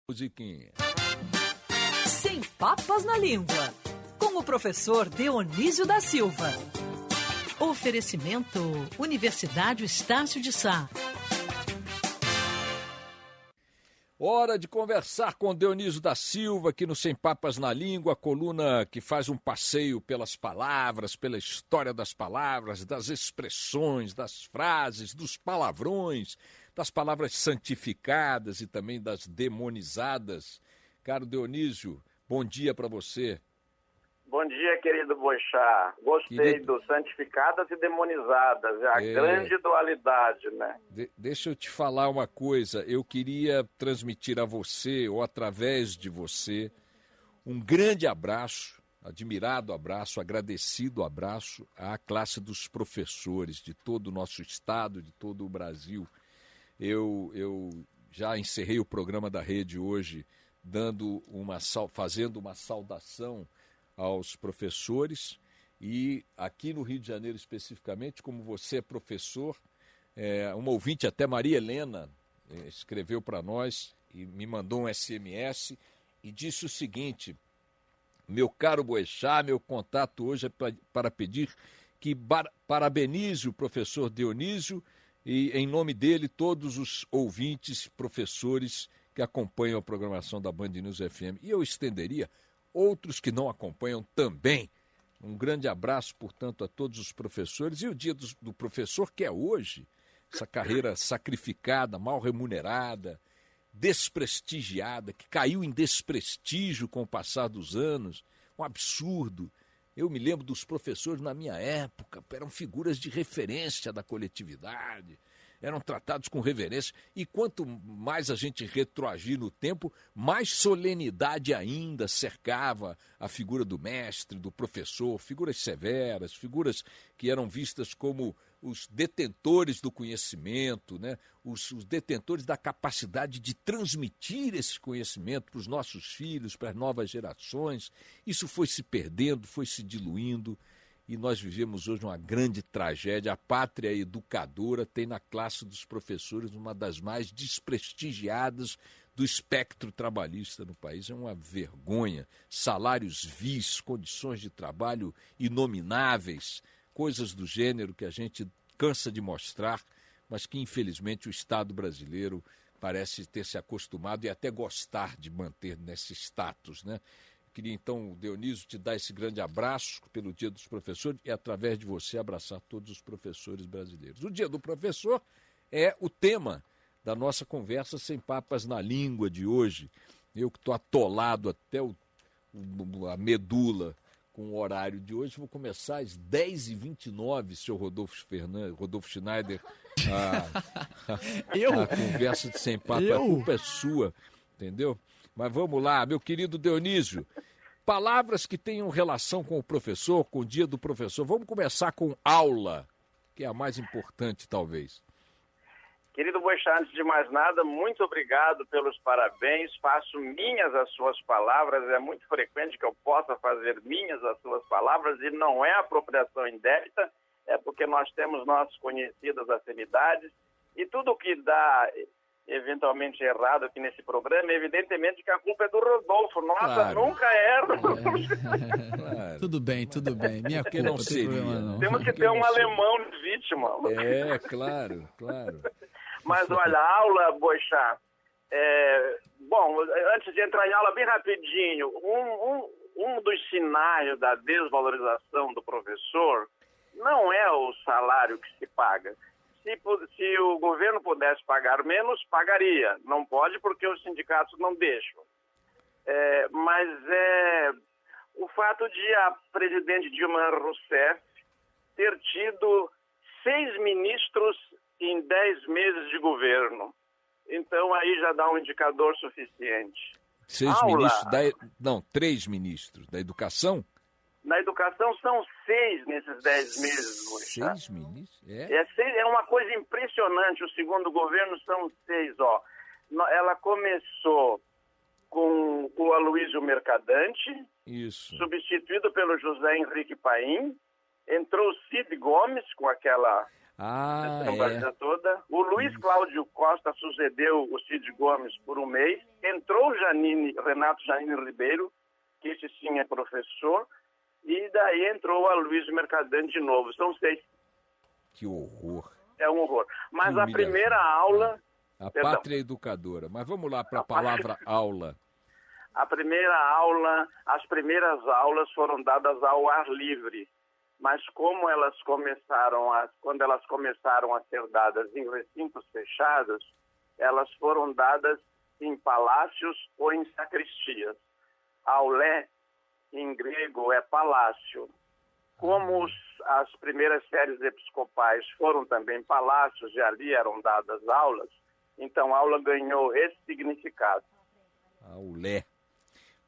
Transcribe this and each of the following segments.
Musiquinha. Sem papas na língua, com o professor Dionísio da Silva. Oferecimento Universidade Estácio de Sá. Hora de conversar com Dionísio da Silva, aqui no Sem Papas na Língua, a coluna que faz um passeio pelas palavras, pela história das palavras, das expressões, das frases, dos palavrões, das palavras santificadas e também das demonizadas. Caro Dionísio, bom dia para você. Bom dia, querido Boixá. Gostei do santificadas e demonizadas, é a grande dualidade, né? Deixa eu te falar uma coisa, eu queria transmitir a você, ou através de você, um grande abraço, admirado abraço, agradecido abraço à classe dos professores de todo o nosso estado, de todo o Brasil. Eu já encerrei o programa da rede hoje, fazendo uma saudação aos professores, e aqui no Rio de Janeiro especificamente, como você é professor, uma ouvinte, até Maria Helena, escreveu para nós e me mandou um SMS e disse o seguinte: meu caro Boechat, meu contato hoje é para pedir que parabenize o professor Dionísio e, em nome dele, todos os ouvintes, professores que acompanham a programação da Band News FM. E eu estenderia outros que não acompanham também. Um grande abraço, portanto, a todos os professores. E o dia do professor, que é hoje, essa carreira sacrificada, mal remunerada, desprestigiada, que caiu em desprestígio com o passar dos anos, um absurdo. Eu me lembro dos professores na minha época, eram figuras de referência da coletividade, eram tratados com reverência, e quanto mais a gente retroagir no tempo, mais solenidade ainda cercava a figura do mestre, do professor, figuras severas, figuras que eram vistas como os detentores do conhecimento, né? Os detentores da capacidade de transmitir esse conhecimento para os nossos filhos, para as novas gerações. Isso foi se perdendo, foi se diluindo, e nós vivemos hoje uma grande tragédia. A pátria educadora tem na classe dos professores uma das mais desprestigiadas do espectro trabalhista no país. É uma vergonha. Salários vis, condições de trabalho inomináveis, coisas do gênero que a gente cansa de mostrar, mas que infelizmente o Estado brasileiro parece ter se acostumado e até gostar de manter nesse status, né? Queria então, Dionísio, te dar esse grande abraço pelo Dia dos Professores e, através de você, abraçar todos os professores brasileiros. O Dia do Professor é o tema da nossa conversa Sem Papas na Língua de hoje. Eu que estou atolado até a medula com o horário de hoje, vou começar às 10h29, seu Rodolfo Schneider, a conversa de Sem Papas. A culpa é sua, entendeu? Mas vamos lá, meu querido Dionísio, palavras que tenham relação com o professor, com o Dia do Professor. Vamos começar com aula, que é a mais importante, talvez. Querido Boixá, antes de mais nada, muito obrigado pelos parabéns. Faço minhas as suas palavras. É muito frequente que eu possa fazer minhas as suas palavras, e não é apropriação indébita, é porque nós temos nossas conhecidas afinidades, e tudo que dá eventualmente errado aqui nesse programa, evidentemente que a culpa é do Rodolfo. Nossa, claro. Nunca erra. Claro. Tudo bem. Minha culpa, não seria. Problema, não. Temos que ter um alemão de vítima. Claro. Mas olha, a aula, Boixá, bom, antes de entrar em aula, bem rapidinho, um dos sinais da desvalorização do professor não é o salário que se paga. Se o governo pudesse pagar menos, pagaria. Não pode porque os sindicatos não deixam. Mas o fato de a presidente Dilma Rousseff ter tido 6 ministros em 10 meses de governo. Então aí já dá um indicador suficiente. 6 ministros, 3 ministros da educação? Na educação são 6 nesses 10 meses. 6 ministros? É uma coisa impressionante. O segundo governo são 6. Ela começou com o Aloysio Mercadante, isso, substituído pelo José Henrique Paim. Entrou o Cid Gomes com aquela toda. O Luiz Cláudio Costa sucedeu o Cid Gomes por um mês. Entrou o Renato Janine Ribeiro, que esse sim é professor, e daí entrou a Luiz Mercadante de novo. São 6. Que horror. É um horror. Mas Que a primeira aula... A pátria educadora. Mas vamos lá para a palavra aula. A primeira aula, as primeiras aulas foram dadas ao ar livre. Mas como quando elas começaram a ser dadas em recintos fechados, elas foram dadas em palácios ou em sacristias. Aulé, em grego, é palácio. Como as primeiras séries episcopais foram também palácios e ali eram dadas aulas, então a aula ganhou esse significado. Aulé.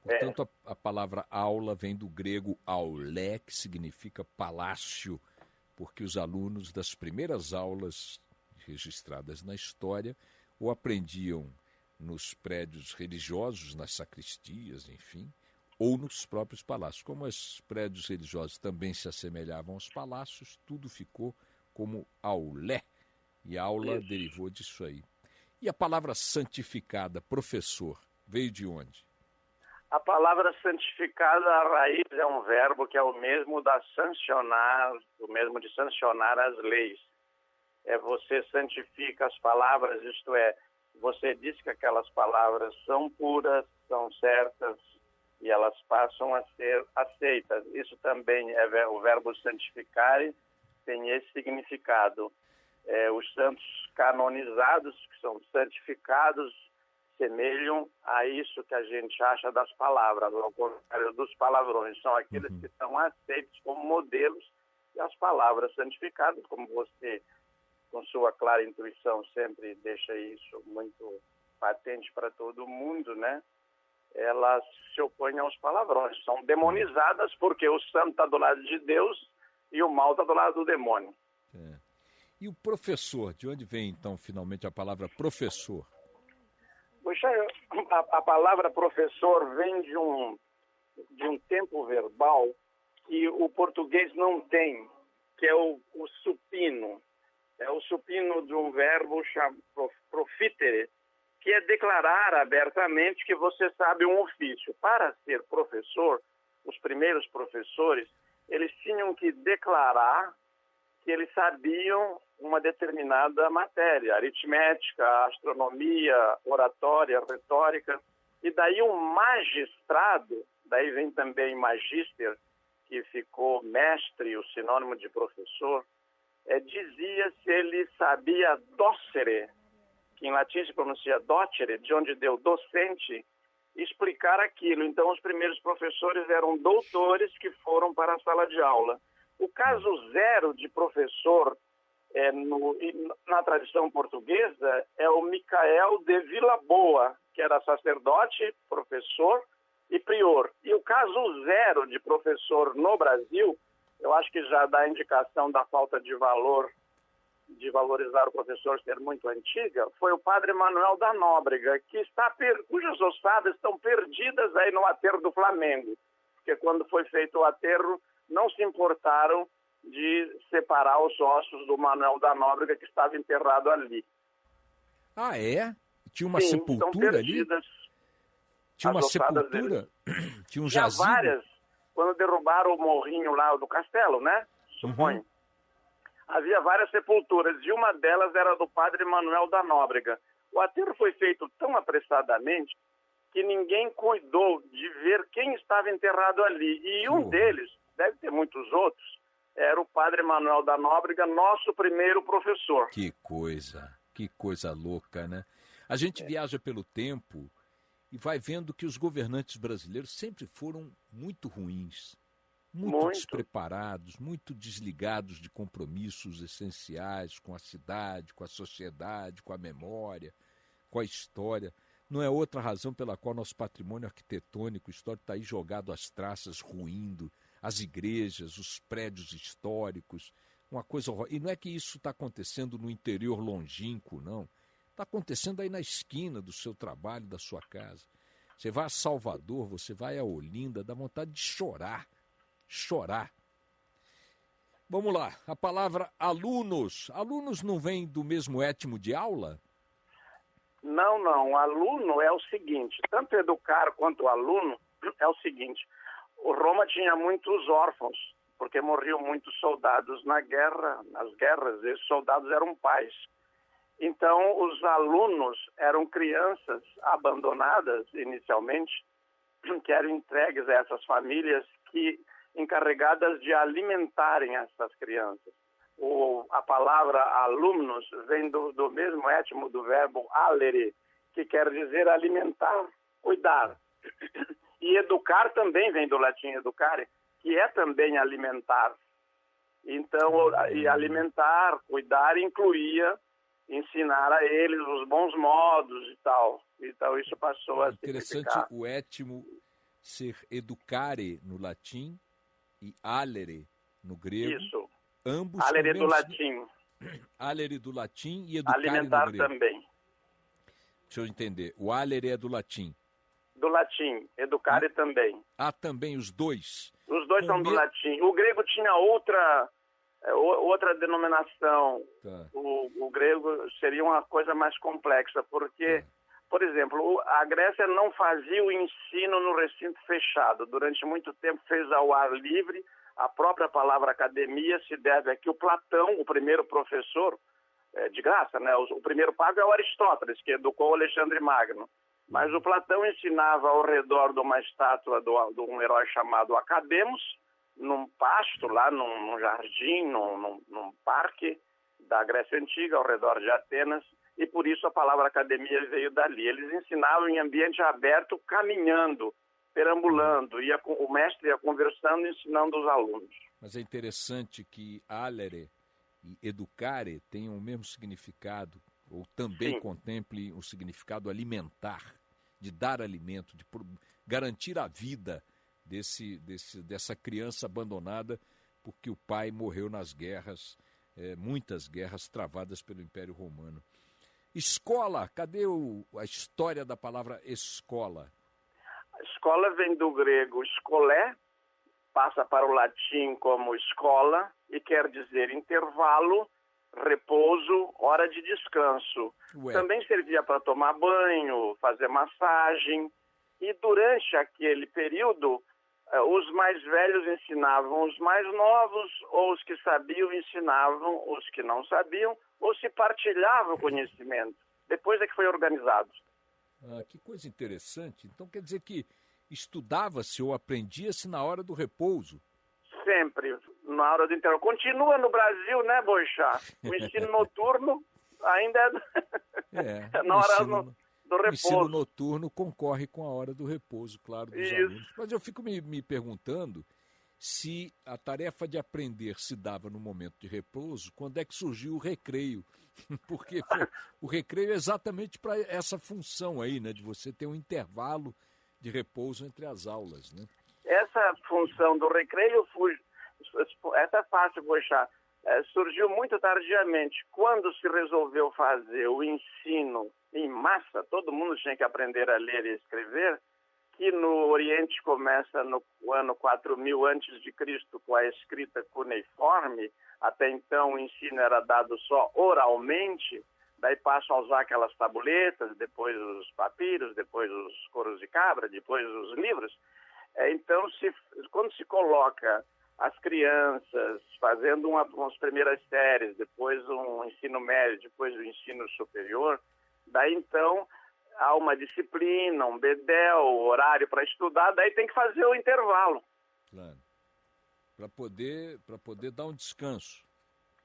Portanto, a palavra aula vem do grego aulé, que significa palácio, porque os alunos das primeiras aulas registradas na história ou aprendiam nos prédios religiosos, nas sacristias, enfim, ou nos próprios palácios. Como os prédios religiosos também se assemelhavam aos palácios, tudo ficou como aulé, e aula derivou disso aí. E a palavra santificada, professor, veio de onde? A palavra santificada, a raiz é um verbo que é o mesmo da sancionar, o mesmo de sancionar as leis. Você santifica as palavras, isto é, você diz que aquelas palavras são puras, são certas e elas passam a ser aceitas. Isso também é o verbo santificare, tem esse significado. Os santos canonizados, que são santificados, semelham a isso que a gente acha das palavras, ao contrário dos palavrões. São aqueles que são aceitos como modelos, e as palavras santificadas, como você, com sua clara intuição, sempre deixa isso muito patente para todo mundo, né? Elas se opõem aos palavrões. São demonizadas porque o santo está do lado de Deus e o mal está do lado do demônio. E o professor, de onde vem, então, finalmente, a palavra professor? Poxa, a palavra professor vem de um tempo verbal que o português não tem, que é o supino. É o supino de um verbo chamado profitere, que é declarar abertamente que você sabe um ofício. Para ser professor, os primeiros professores, eles tinham que declarar que eles sabiam uma determinada matéria, aritmética, astronomia, oratória, retórica, e daí um magistrado, daí vem também magister, que ficou mestre, o sinônimo de professor, dizia se ele sabia docere, que em latim se pronuncia docere, de onde deu docente, explicar aquilo. Então os primeiros professores eram doutores que foram para a sala de aula. O caso zero de professor na tradição portuguesa é o Micael de Vilaboa, que era sacerdote, professor e prior. E o caso zero de professor no Brasil, eu acho que já dá indicação da falta de valor, de valorizar o professor ser muito antiga, foi o padre Manuel da Nóbrega, cujas ossadas estão perdidas aí no aterro do Flamengo, porque quando foi feito o aterro, não se importaram de separar os ossos do Manuel da Nóbrega, que estava enterrado ali. Ah, é? Tinha uma sepultura ali? Tinha uma sepultura? Tinha um jazigo? Tinha várias. Quando derrubaram o morrinho lá do castelo, né? Suponho. Havia várias sepulturas, e uma delas era do padre Manuel da Nóbrega. O aterro foi feito tão apressadamente que ninguém cuidou de ver quem estava enterrado ali. E um deles, deve ter muitos outros, era o padre Manuel da Nóbrega, nosso primeiro professor. Que coisa louca, né? A gente viaja pelo tempo e vai vendo que os governantes brasileiros sempre foram muito ruins, muito despreparados, muito desligados de compromissos essenciais com a cidade, com a sociedade, com a memória, com a história. Não é outra razão pela qual nosso patrimônio arquitetônico histórico está aí jogado às traças, ruindo, as igrejas, os prédios históricos, uma coisa horrorosa. E não é que isso está acontecendo no interior longínquo, não. Está acontecendo aí na esquina do seu trabalho, da sua casa. Você vai a Salvador, você vai a Olinda, dá vontade de chorar. Chorar. Vamos lá, a palavra alunos. Alunos não vem do mesmo étimo de aula? Não. O aluno é o seguinte, tanto educar quanto o aluno é o seguinte, o Roma tinha muitos órfãos, porque morriam muitos soldados nas guerras, esses soldados eram pais. Então, os alunos eram crianças abandonadas inicialmente, que eram entregues a essas famílias encarregadas de alimentarem essas crianças. A palavra alumnos vem do mesmo étimo do verbo alere, que quer dizer alimentar, cuidar. E educar também vem do latim educare, que é também alimentar. Então, e alimentar, cuidar, incluía ensinar a eles os bons modos e tal. Então, isso passou a interessante significar. O étimo ser educare no latim e alere no grego. Isso. Ambos Alere do latim. Alere do latim e educare alimentar no grego. Também. Deixa eu entender. O alere é do latim. Do latim. Educare também. Também os dois. Os dois são do latim. O grego tinha outra denominação. Tá. O grego seria uma coisa mais complexa, porque, por exemplo, a Grécia não fazia o ensino no recinto fechado. Durante muito tempo fez ao ar livre. A própria palavra academia se deve a que o Platão, o primeiro professor, de graça, né? O primeiro pago é o Aristóteles, que educou o Alexandre Magno. Mas o Platão ensinava ao redor de uma estátua de um herói chamado Academos, num pasto, lá num jardim, num parque da Grécia Antiga, ao redor de Atenas, e por isso a palavra academia veio dali. Eles ensinavam em ambiente aberto, caminhando, perambulando, o mestre ia conversando e ensinando os alunos. Mas é interessante que alere e educare tenham o mesmo significado, ou também Sim. contemple o significado alimentar, de dar alimento, de garantir a vida dessa criança abandonada, porque o pai morreu nas guerras, muitas guerras travadas pelo Império Romano. Escola, cadê a história da palavra escola? A escola vem do grego escolé, passa para o latim como escola e quer dizer intervalo, repouso, hora de descanso. Também servia para tomar banho, fazer massagem. E durante aquele período, os mais velhos ensinavam os mais novos, ou os que sabiam ensinavam os que não sabiam, ou se partilhava o conhecimento. Depois é que foi organizado. Que coisa interessante. Então quer dizer que estudava-se ou aprendia-se na hora do repouso? Sempre, na hora do intervalo. Continua no Brasil, né, Boixá? O ensino noturno ainda é na hora do repouso. O ensino noturno concorre com a hora do repouso, claro, dos alunos. Mas eu fico me perguntando se a tarefa de aprender se dava no momento de repouso, quando é que surgiu o recreio? Porque o recreio é exatamente para essa função aí, né, de você ter um intervalo de repouso entre as aulas, né? Essa função do recreio, essa é fácil, Boixá, surgiu muito tardiamente. Quando se resolveu fazer o ensino em massa, todo mundo tinha que aprender a ler e escrever, que no Oriente começa no ano 4000 a.C. com a escrita cuneiforme. Até então o ensino era dado só oralmente, daí passam a usar aquelas tabuletas, depois os papiros, depois os coros de cabra, depois os livros. Então, quando se coloca as crianças fazendo umas primeiras séries, depois um ensino médio, depois o ensino superior, daí então há uma disciplina, um bedel, horário para estudar, daí tem que fazer o intervalo. Claro. Para poder dar um descanso.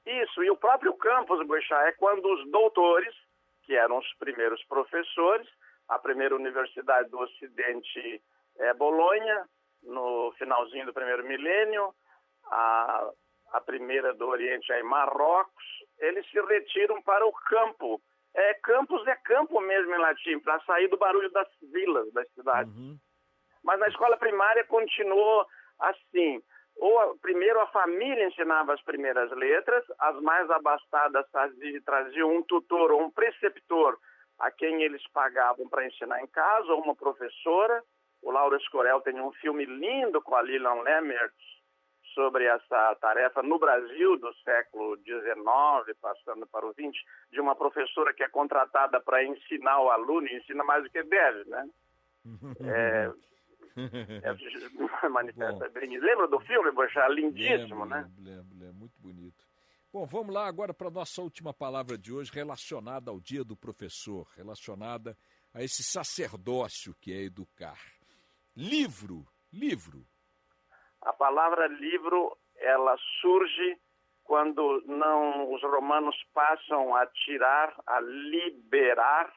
Isso, e o próprio campus, Boixá, é quando os doutores, que eram os primeiros professores, a primeira universidade do Ocidente é Bolonha, no finalzinho do primeiro milênio, a primeira do Oriente é em Marrocos, eles se retiram para o campo. Campus é campo mesmo em latim, para sair do barulho das vilas, das cidades. Uhum. Mas na escola primária continuou assim. Primeiro a família ensinava as primeiras letras, as mais abastadas traziam um tutor ou um preceptor a quem eles pagavam para ensinar em casa, ou uma professora. O Lauro Escorel tem um filme lindo com a Lilian Lemert sobre essa tarefa no Brasil do século XIX, passando para o XX, de uma professora que é contratada para ensinar o aluno, e ensina mais do que deve, né? Manifesta bem. Lembra do filme, Boechat? Lindíssimo, né? Lembro, muito bonito. Bom, vamos lá agora para a nossa última palavra de hoje, relacionada ao Dia do Professor, relacionada a esse sacerdócio que é educar. Livro. A palavra livro, ela surge quando os romanos passam a tirar, a liberar,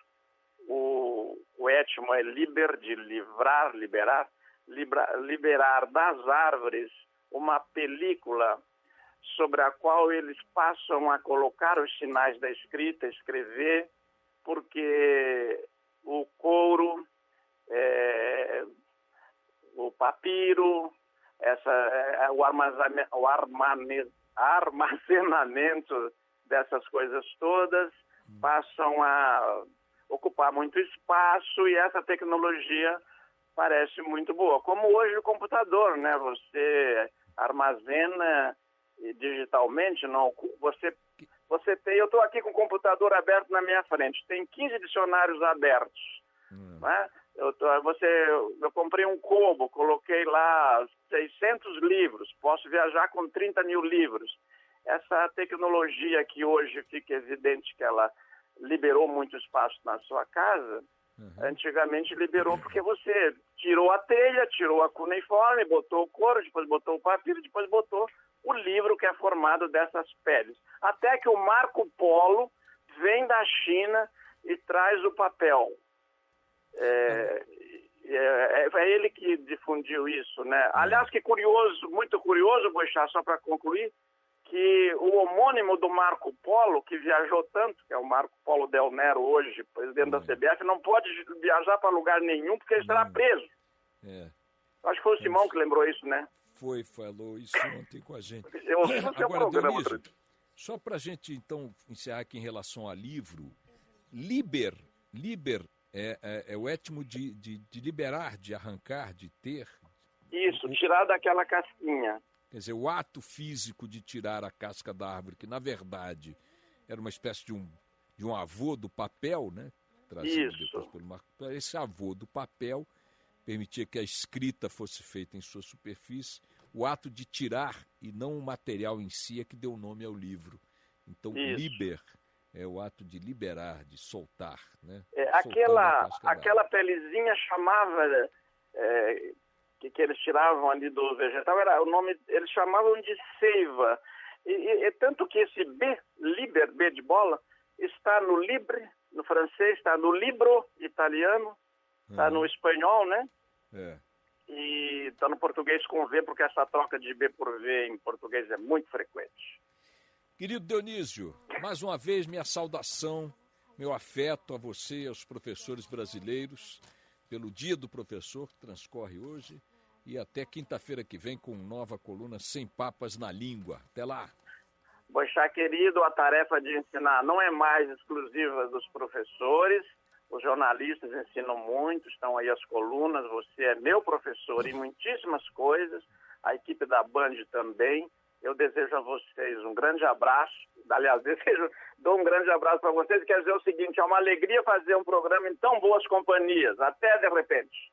o étimo é liber, de livrar, liberar das árvores uma película sobre a qual eles passam a colocar os sinais da escrita, escrever, porque o couro, o papiro, o armazenamento dessas coisas todas passam a ocupar muito espaço, e essa tecnologia parece muito boa. Como hoje o computador, né? Você armazena digitalmente, não, você tem, eu estou aqui com o computador aberto na minha frente, tem 15 dicionários abertos, né? Eu comprei um Kobo, coloquei lá 600 livros, posso viajar com 30 mil livros. Essa tecnologia que hoje fica evidente que ela liberou muito espaço na sua casa, antigamente liberou porque você tirou a telha, tirou a cuneiforme, botou o couro, depois botou o papiro, depois botou o livro que é formado dessas peles. Até que o Marco Polo vem da China e traz o papel. É ele que difundiu isso, né? Aliás, que curioso, muito curioso, Boechat, só para concluir, que o homônimo do Marco Polo, que viajou tanto, que é o Marco Polo Del Nero hoje, presidente da CBF, não pode viajar para lugar nenhum porque ele estará preso. Acho que foi o Simão que lembrou isso, né? Falou isso ontem com a gente. Agora, Dionísio, só para a gente então encerrar aqui em relação a livro, liber é o étimo de liberar, de arrancar, de ter. Isso, tirar daquela casquinha. Quer dizer, o ato físico de tirar a casca da árvore, que na verdade era uma espécie de um avô do papel, né? Trazido depois pelo Marco. Esse avô do papel permitia que a escrita fosse feita em sua superfície. O ato de tirar e não o material em si é que deu nome ao livro. Então, liber é o ato de liberar, de soltar, né? Aquela pelezinha chamava, que eles tiravam ali do vegetal, era o nome, eles chamavam de seiva. E tanto que esse B, liber, B de bola, está no libre, no francês, está no libro, italiano, está no espanhol, né? E está no português com V, porque essa troca de B por V em português é muito frequente. Querido Dionísio, mais uma vez minha saudação, meu afeto a você e aos professores brasileiros pelo Dia do Professor que transcorre hoje, e até quinta-feira que vem com nova coluna Sem Papas na Língua. Até lá. Boechat, querido, a tarefa de ensinar não é mais exclusiva dos professores, os jornalistas ensinam muito, estão aí as colunas, você é meu professor em muitíssimas coisas, a equipe da Band também. Eu desejo a vocês um grande abraço. Aliás, dou um grande abraço para vocês e quero dizer o seguinte, é uma alegria fazer um programa em tão boas companhias. Até de repente.